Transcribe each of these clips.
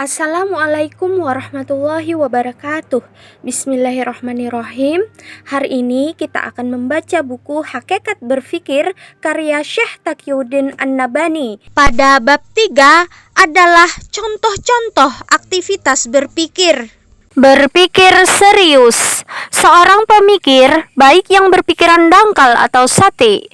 Assalamualaikum warahmatullahi wabarakatuh. Bismillahirrahmanirrahim. Hari ini kita akan membaca buku Hakikat Berpikir karya Syekh Taqiyuddin An-Nabhani. Pada bab 3 adalah contoh-contoh aktivitas berpikir. Berpikir serius. Seorang pemikir, baik yang berpikiran dangkal atau sati,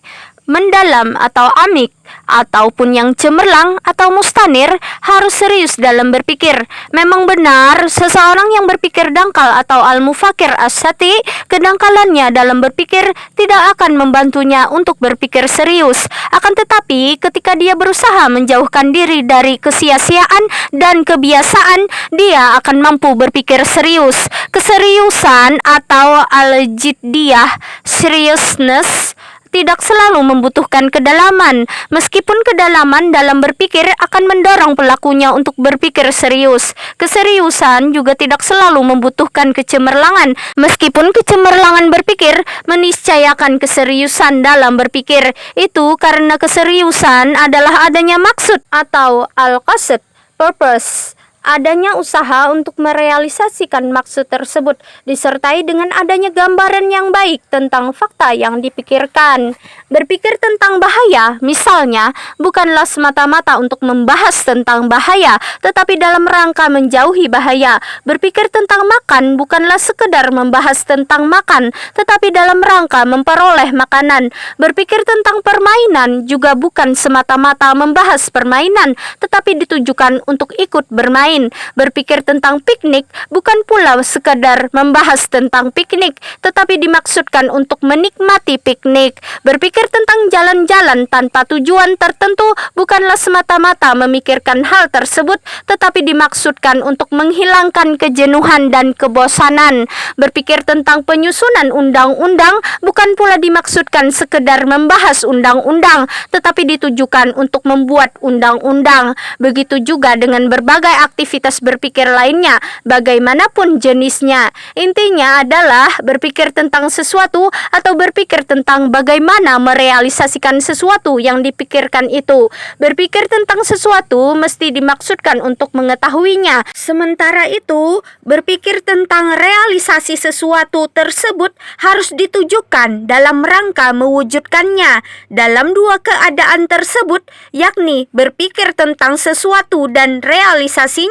mendalam atau amik, ataupun yang cemerlang atau mustanir, harus serius dalam berpikir. Memang benar, seseorang yang berpikir dangkal atau al-mufakir as-sati, kedangkalannya dalam berpikir tidak akan membantunya untuk berpikir serius. Akan tetapi, ketika dia berusaha menjauhkan diri dari kesia-siaan dan kebiasaan, dia akan mampu berpikir serius. Keseriusan atau al-jiddiyah, seriousness, tidak selalu membutuhkan kedalaman. Meskipun kedalaman dalam berpikir akan mendorong pelakunya untuk berpikir serius, keseriusan juga tidak selalu membutuhkan kecemerlangan. Meskipun kecemerlangan berpikir meniscayakan keseriusan dalam berpikir, itu karena keseriusan adalah adanya maksud atau al-qasd, purpose, adanya usaha untuk merealisasikan maksud tersebut, disertai dengan adanya gambaran yang baik tentang fakta yang dipikirkan. Berpikir tentang bahaya, misalnya, bukanlah semata-mata untuk membahas tentang bahaya, tetapi dalam rangka menjauhi bahaya. Berpikir tentang makan bukanlah sekedar membahas tentang makan, tetapi dalam rangka memperoleh makanan. Berpikir tentang permainan juga bukan semata-mata membahas permainan, tetapi ditujukan untuk ikut bermain. Berpikir tentang piknik bukan pula sekadar membahas tentang piknik, tetapi dimaksudkan untuk menikmati piknik. Berpikir tentang jalan-jalan tanpa tujuan tertentu bukanlah semata-mata memikirkan hal tersebut, tetapi dimaksudkan untuk menghilangkan kejenuhan dan kebosanan. Berpikir tentang penyusunan undang-undang bukan pula dimaksudkan sekedar membahas undang-undang, tetapi ditujukan untuk membuat undang-undang. Begitu juga dengan berbagai aktivitas berpikir lainnya, bagaimanapun jenisnya. Intinya adalah berpikir tentang sesuatu atau berpikir tentang bagaimana merealisasikan sesuatu yang dipikirkan itu. Berpikir tentang sesuatu mesti dimaksudkan untuk mengetahuinya. Sementara itu, berpikir tentang realisasi sesuatu tersebut harus ditujukan dalam rangka mewujudkannya. Dalam dua keadaan tersebut, yakni berpikir tentang sesuatu dan realisasinya,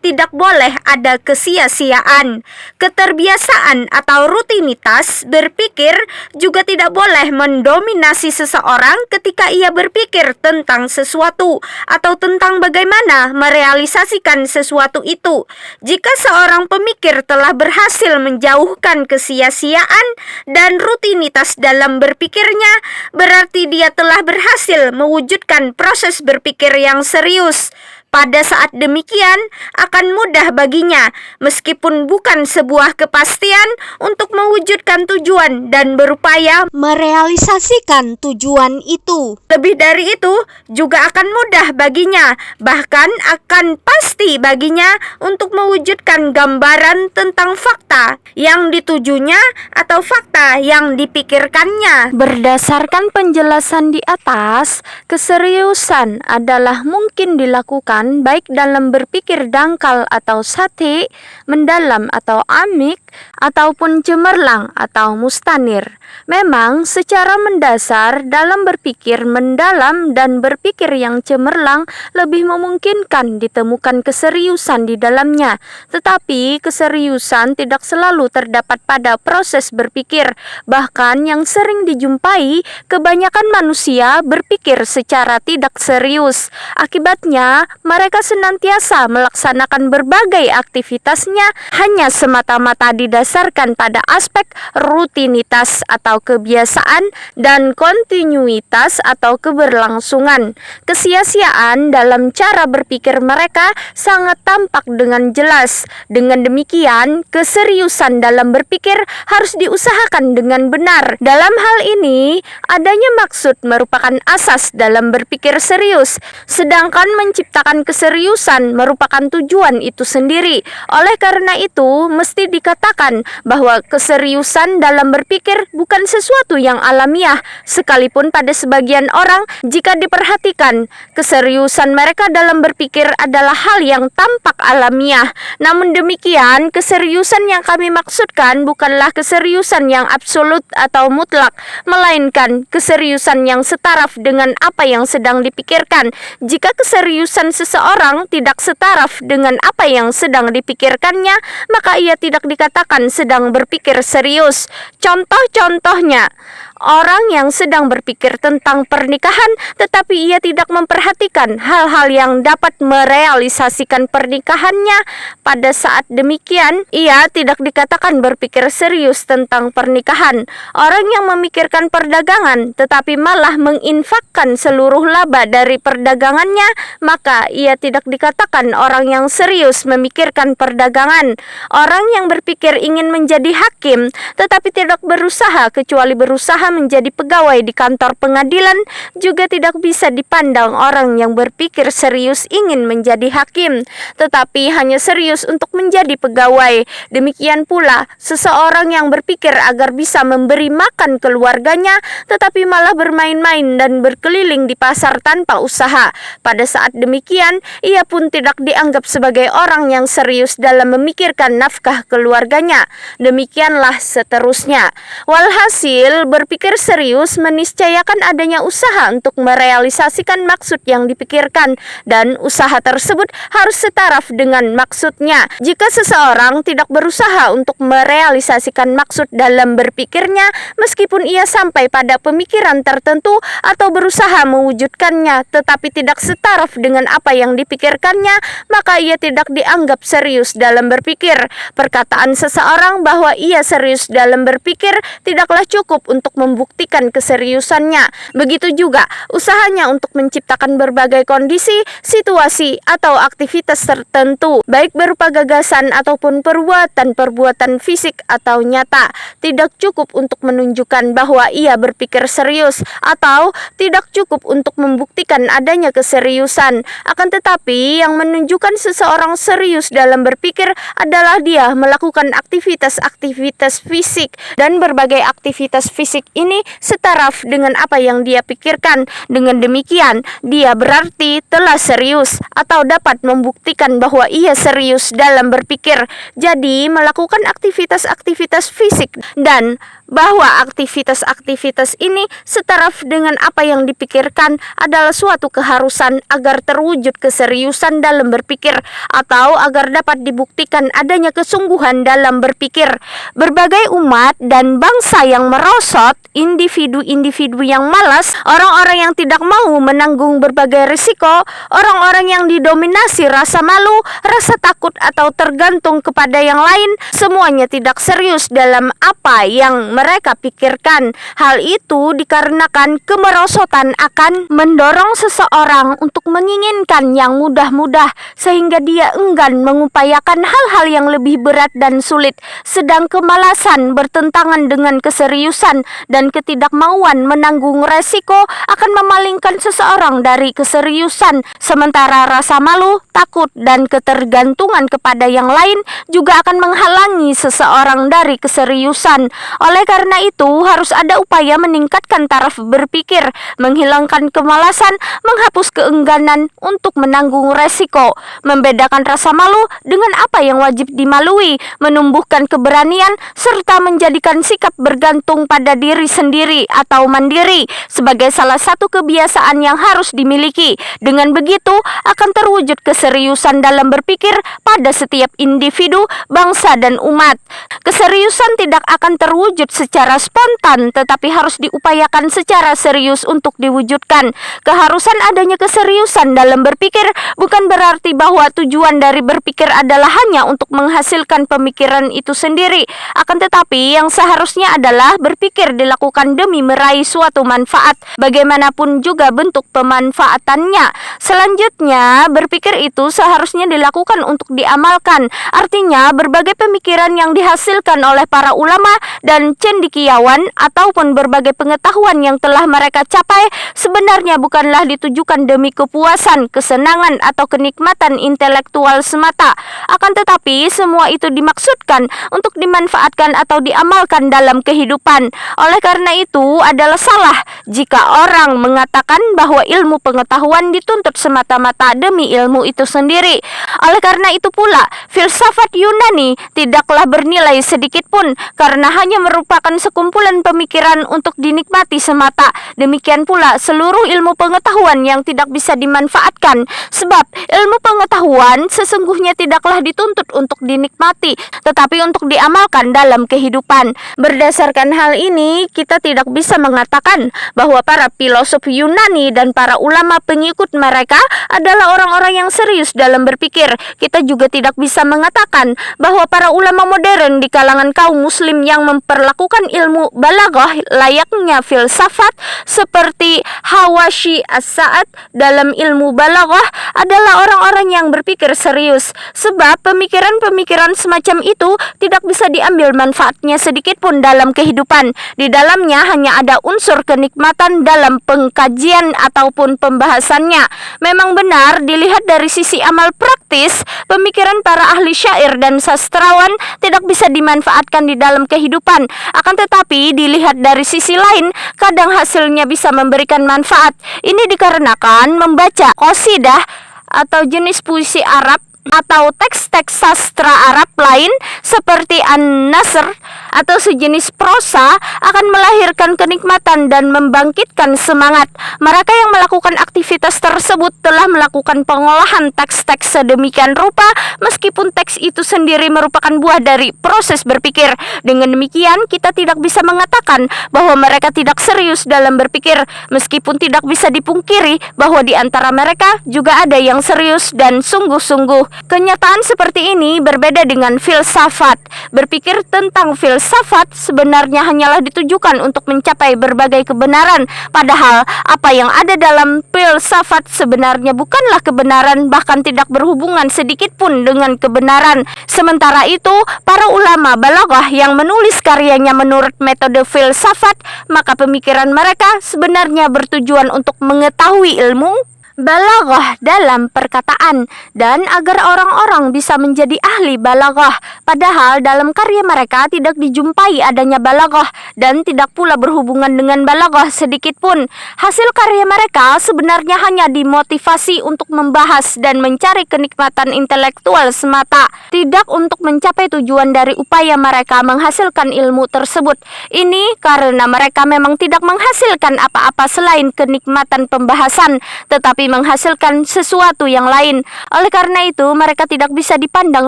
tidak boleh ada kesia-siaan. Keterbiasaan atau rutinitas berpikir juga tidak boleh mendominasi seseorang ketika ia berpikir tentang sesuatu atau tentang bagaimana merealisasikan sesuatu itu. Jika seorang pemikir telah berhasil menjauhkan kesia-siaan dan rutinitas dalam berpikirnya, berarti dia telah berhasil mewujudkan proses berpikir yang serius. Pada saat demikian, akan mudah baginya, meskipun bukan sebuah kepastian, untuk mewujudkan tujuan dan berupaya merealisasikan tujuan itu. Lebih dari itu, juga akan mudah baginya, bahkan akan pasti baginya untuk mewujudkan gambaran tentang fakta yang ditujunya atau fakta yang dipikirkannya. Berdasarkan penjelasan di atas, keseriusan adalah mungkin dilakukan baik dalam berpikir dangkal atau sati, mendalam atau amik, ataupun cemerlang atau mustanir. Memang secara mendasar dalam berpikir mendalam dan berpikir yang cemerlang lebih memungkinkan ditemukan keseriusan di dalamnya. Tetapi keseriusan tidak selalu terdapat pada proses berpikir. Bahkan yang sering dijumpai, kebanyakan manusia berpikir secara tidak serius. Akibatnya, mereka senantiasa melaksanakan berbagai aktivitasnya hanya semata-mata didasarkan pada aspek rutinitas atau kebiasaan dan kontinuitas atau keberlangsungan. Kesia-siaan dalam cara berpikir mereka sangat tampak dengan jelas. Dengan demikian, keseriusan dalam berpikir harus diusahakan dengan benar. Dalam hal ini, adanya maksud merupakan asas dalam berpikir serius, sedangkan menciptakan keseriusan merupakan tujuan itu sendiri. Oleh karena itu, mesti dikatakan mengatakan bahwa keseriusan dalam berpikir bukan sesuatu yang alamiah, sekalipun pada sebagian orang jika diperhatikan, keseriusan mereka dalam berpikir adalah hal yang tampak alamiah. Namun demikian, keseriusan yang kami maksudkan bukanlah keseriusan yang absolut atau mutlak, melainkan keseriusan yang setaraf dengan apa yang sedang dipikirkan. Jika keseriusan seseorang tidak setaraf dengan apa yang sedang dipikirkannya, maka ia tidak dikatakan sedang berpikir serius. Contoh-contohnya, orang yang sedang berpikir tentang pernikahan tetapi ia tidak memperhatikan hal-hal yang dapat merealisasikan pernikahannya. Pada saat demikian, ia tidak dikatakan berpikir serius tentang pernikahan. Orang yang memikirkan perdagangan tetapi malah menginfakkan seluruh laba dari perdagangannya, maka ia tidak dikatakan orang yang serius memikirkan perdagangan. Orang yang berpikir ingin menjadi hakim tetapi tidak berusaha kecuali berusaha menjadi pegawai di kantor pengadilan juga tidak bisa dipandang orang yang berpikir serius ingin menjadi hakim tetapi hanya serius untuk menjadi pegawai. Demikian pula seseorang yang berpikir agar bisa memberi makan keluarganya tetapi malah bermain-main dan berkeliling di pasar tanpa usaha. Pada saat demikian, ia pun tidak dianggap sebagai orang yang serius dalam memikirkan nafkah keluarganya. Demikianlah seterusnya. Walhasil, berpikir serius meniscayakan adanya usaha untuk merealisasikan maksud yang dipikirkan, dan usaha tersebut harus setaraf dengan maksudnya. Jika seseorang tidak berusaha untuk merealisasikan maksud dalam berpikirnya, meskipun ia sampai pada pemikiran tertentu atau berusaha mewujudkannya tetapi tidak setaraf dengan apa yang dipikirkannya, maka ia tidak dianggap serius dalam berpikir. Perkataan seseorang bahwa ia serius dalam berpikir tidaklah cukup untuk membuktikan keseriusannya. Begitu juga usahanya untuk menciptakan berbagai kondisi, situasi, atau aktivitas tertentu, baik berupa gagasan ataupun perbuatan-perbuatan fisik atau nyata, tidak cukup untuk menunjukkan bahwa ia berpikir serius, atau tidak cukup untuk membuktikan adanya keseriusan. Akan tetapi, yang menunjukkan seseorang serius dalam berpikir adalah dia melakukan aktivitas-aktivitas fisik, dan berbagai aktivitas fisik ini setaraf dengan apa yang dia pikirkan. Dengan demikian, dia berarti telah serius atau dapat membuktikan bahwa ia serius dalam berpikir. Jadi, melakukan aktivitas-aktivitas fisik dan bahwa aktivitas-aktivitas ini setaraf dengan apa yang dipikirkan adalah suatu keharusan agar terwujud keseriusan dalam berpikir atau agar dapat dibuktikan adanya kesungguhan dalam berpikir. Berbagai umat dan bangsa yang merosot, individu-individu yang malas, orang-orang yang tidak mau menanggung berbagai risiko, orang-orang yang didominasi rasa malu, rasa takut atau tergantung kepada yang lain, semuanya tidak serius dalam apa yang mereka pikirkan. Hal itu dikarenakan kemerosotan akan mendorong seseorang untuk menginginkan yang mudah-mudah sehingga dia enggan mengupayakan hal-hal yang lebih berat dan sulit, sedang kemalasan bertentangan dengan keseriusan dan ketidakmauan menanggung resiko akan memalingkan seseorang dari keseriusan, sementara rasa malu, takut, dan ketergantungan kepada yang lain juga akan menghalangi seseorang dari keseriusan. Oleh karena itu, harus ada upaya meningkatkan taraf berpikir, menghilangkan kemalasan, menghapus keengganan untuk menanggung resiko, membedakan rasa malu dengan apa yang wajib dimalui, menumbuhkan keberanian, serta menjadikan sikap bergantung pada diri sendiri atau mandiri sebagai salah satu kebiasaan yang harus dimiliki. Dengan begitu, akan terwujud keseriusan dalam berpikir pada setiap individu, bangsa, dan umat. Keseriusan tidak akan terwujud secara spontan, tetapi harus diupayakan secara serius untuk diwujudkan. Keharusan adanya keseriusan dalam berpikir bukan berarti bahwa tujuan dari berpikir adalah hanya untuk menghasilkan pemikiran itu sendiri. Akan tetapi, yang seharusnya adalah berpikir dilakukan demi meraih suatu manfaat, bagaimanapun juga bentuk pemanfaatannya. Selanjutnya, berpikir itu seharusnya dilakukan untuk diamalkan. Artinya, berbagai pemikiran yang dihasilkan oleh para ulama dan cendekiawan ataupun berbagai pengetahuan yang telah mereka capai sebenarnya bukanlah ditujukan demi kepuasan, kesenangan, atau kenikmatan intelektual semata. Akan tetapi, semua itu dimaksudkan untuk dimanfaatkan atau diamalkan dalam kehidupan. Oleh karena itu, adalah salah jika orang mengatakan bahwa ilmu pengetahuan dituntut semata-mata demi ilmu itu sendiri. Oleh karena itu pula, filsafat Yunani tidaklah bernilai sedikit pun karena hanya merupakan sekumpulan pemikiran untuk dinikmati semata. Demikian pula seluruh ilmu pengetahuan yang tidak bisa dimanfaatkan, sebab ilmu pengetahuan sesungguhnya tidaklah dituntut untuk dinikmati, tetapi untuk diamalkan dalam kehidupan. Berdasarkan hal ini, kita tidak bisa mengatakan bahwa para filosof Yunani dan para ulama pengikut mereka adalah orang-orang yang serius dalam berpikir. Kita juga tidak bisa mengatakan bahwa para ulama modern di kalangan kaum muslim yang memperlakukan ilmu balaghah layaknya filsafat seperti Hawashi As-Sa'ad dalam ilmu balaghah adalah orang-orang yang berpikir serius, sebab pemikiran-pemikiran semacam itu tidak bisa diambil manfaatnya sedikit pun dalam kehidupan. Di dalamnya hanya ada unsur kenikmatan dalam pengkajian ataupun pembahasannya. Memang benar dilihat dari sisi amal praktis, pemikiran para ahli syair dan sastrawan tidak bisa dimanfaatkan di dalam kehidupan. Akan tetapi dilihat dari sisi lain, kadang hasilnya bisa memberikan manfaat. Ini dikarenakan membaca qasidah atau jenis puisi Arab atau teks-teks sastra Arab lain seperti An-Nasr atau sejenis prosa akan melahirkan kenikmatan dan membangkitkan semangat. Mereka yang melakukan aktivitas tersebut telah melakukan pengolahan teks-teks sedemikian rupa meskipun teks itu sendiri merupakan buah dari proses berpikir. Dengan demikian, kita tidak bisa mengatakan bahwa mereka tidak serius dalam berpikir, meskipun tidak bisa dipungkiri bahwa di antara mereka juga ada yang serius dan sungguh-sungguh. Kenyataan seperti ini berbeda dengan filsafat. Berpikir tentang filsafat sebenarnya hanyalah ditujukan untuk mencapai berbagai kebenaran, padahal apa yang ada dalam filsafat sebenarnya bukanlah kebenaran, bahkan tidak berhubungan sedikit pun dengan kebenaran. Sementara itu, para ulama balaghah yang menulis karyanya menurut metode filsafat, maka pemikiran mereka sebenarnya bertujuan untuk mengetahui ilmu balaghah dalam perkataan dan agar orang-orang bisa menjadi ahli balaghah. Padahal dalam karya mereka tidak dijumpai adanya balaghah dan tidak pula berhubungan dengan balaghah sedikit pun. Hasil karya mereka sebenarnya hanya dimotivasi untuk membahas dan mencari kenikmatan intelektual semata, tidak untuk mencapai tujuan dari upaya mereka menghasilkan ilmu tersebut. Ini karena mereka memang tidak menghasilkan apa-apa selain kenikmatan pembahasan, tetapi menghasilkan sesuatu yang lain. Oleh karena itu, mereka tidak bisa dipandang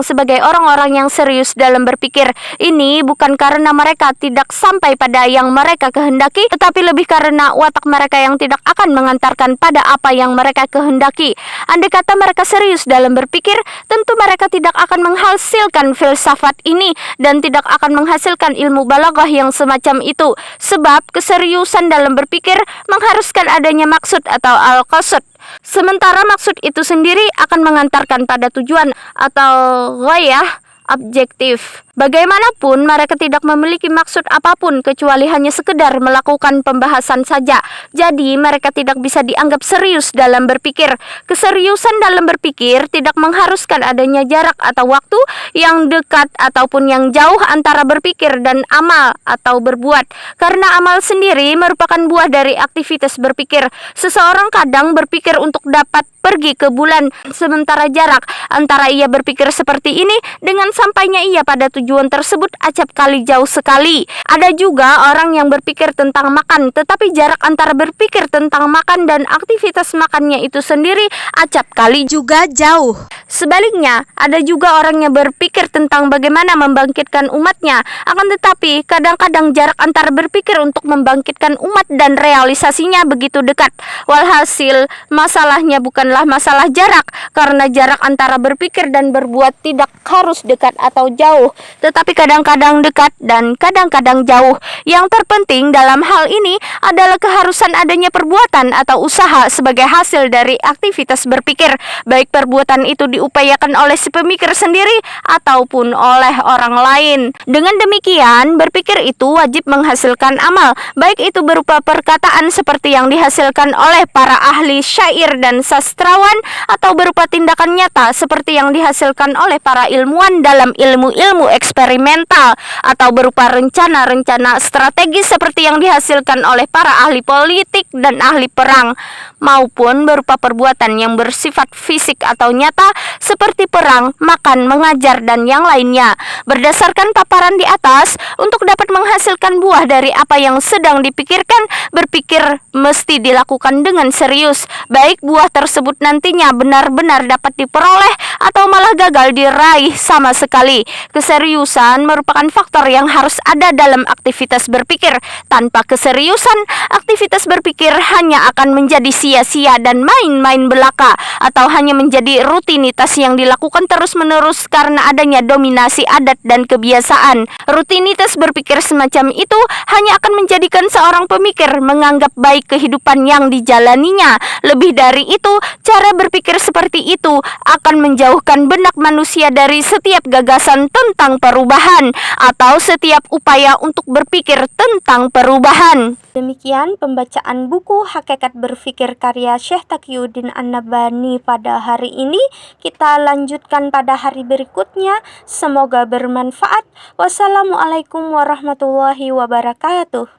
sebagai orang-orang yang serius dalam berpikir. Ini bukan karena mereka tidak sampai pada yang mereka kehendaki, tetapi lebih karena watak mereka yang tidak akan mengantarkan pada apa yang mereka kehendaki. Andai kata mereka serius dalam berpikir, tentu mereka tidak akan menghasilkan filsafat ini dan tidak akan menghasilkan ilmu balaghah yang semacam itu, sebab keseriusan dalam berpikir mengharuskan adanya maksud atau al-qasd. Sementara maksud itu sendiri akan mengantarkan pada tujuan atau ghayah objektif. Bagaimanapun, mereka tidak memiliki maksud apapun kecuali hanya sekedar melakukan pembahasan saja. Jadi, mereka tidak bisa dianggap serius dalam berpikir. Keseriusan dalam berpikir tidak mengharuskan adanya jarak atau waktu yang dekat ataupun yang jauh antara berpikir dan amal atau berbuat. Karena amal sendiri merupakan buah dari aktivitas berpikir. Seseorang kadang berpikir untuk dapat pergi ke bulan, sementara jarak antara ia berpikir seperti ini dengan sampainya ia pada tujuan tersebut acap kali jauh sekali. Ada juga orang yang berpikir tentang makan, tetapi jarak antara berpikir tentang makan dan aktivitas makannya itu sendiri acap kali juga jauh. Sebaliknya, ada juga orang yang berpikir tentang bagaimana membangkitkan umatnya, akan tetapi kadang-kadang jarak antara berpikir untuk membangkitkan umat dan realisasinya begitu dekat. Walhasil, masalahnya bukanlah masalah jarak, karena jarak antara berpikir dan berbuat tidak harus dekat atau jauh. tetapi kadang-kadang dekat dan kadang-kadang jauh. Yang terpenting dalam hal ini adalah keharusan adanya perbuatan atau usaha sebagai hasil dari aktivitas berpikir, baik perbuatan itu diupayakan oleh si pemikir sendiri ataupun oleh orang lain. Dengan demikian, berpikir itu wajib menghasilkan amal, baik itu berupa perkataan seperti yang dihasilkan oleh para ahli syair dan sastrawan, atau berupa tindakan nyata seperti yang dihasilkan oleh para ilmuwan dalam ilmu-ilmu eksperimental, atau berupa rencana-rencana strategis seperti yang dihasilkan oleh para ahli politik dan ahli perang, maupun berupa perbuatan yang bersifat fisik atau nyata seperti perang, makan, mengajar, dan yang lainnya. Berdasarkan paparan di atas, untuk dapat menghasilkan buah dari apa yang sedang dipikirkan, berpikir mesti dilakukan dengan serius, baik buah tersebut nantinya benar-benar dapat diperoleh atau malah gagal diraih sama sekali. Keseriusan merupakan faktor yang harus ada dalam aktivitas berpikir. Tanpa keseriusan, aktivitas berpikir hanya akan menjadi sia-sia dan main-main belaka, atau hanya menjadi rutinitas yang dilakukan terus-menerus karena adanya dominasi adat dan kebiasaan. Rutinitas berpikir semacam itu hanya akan menjadikan seorang pemikir menganggap baik kehidupan yang dijalaninya. Lebih dari itu, cara berpikir seperti itu akan menjauhkan benak manusia dari setiap gagasan tentang perubahan atau setiap upaya untuk berpikir tentang perubahan. Demikian pembacaan buku Hakikat Berpikir karya Syekh Taqiyuddin An-Nabhani pada hari ini. Kita lanjutkan pada hari berikutnya. Semoga bermanfaat. Wassalamualaikum warahmatullahi wabarakatuh.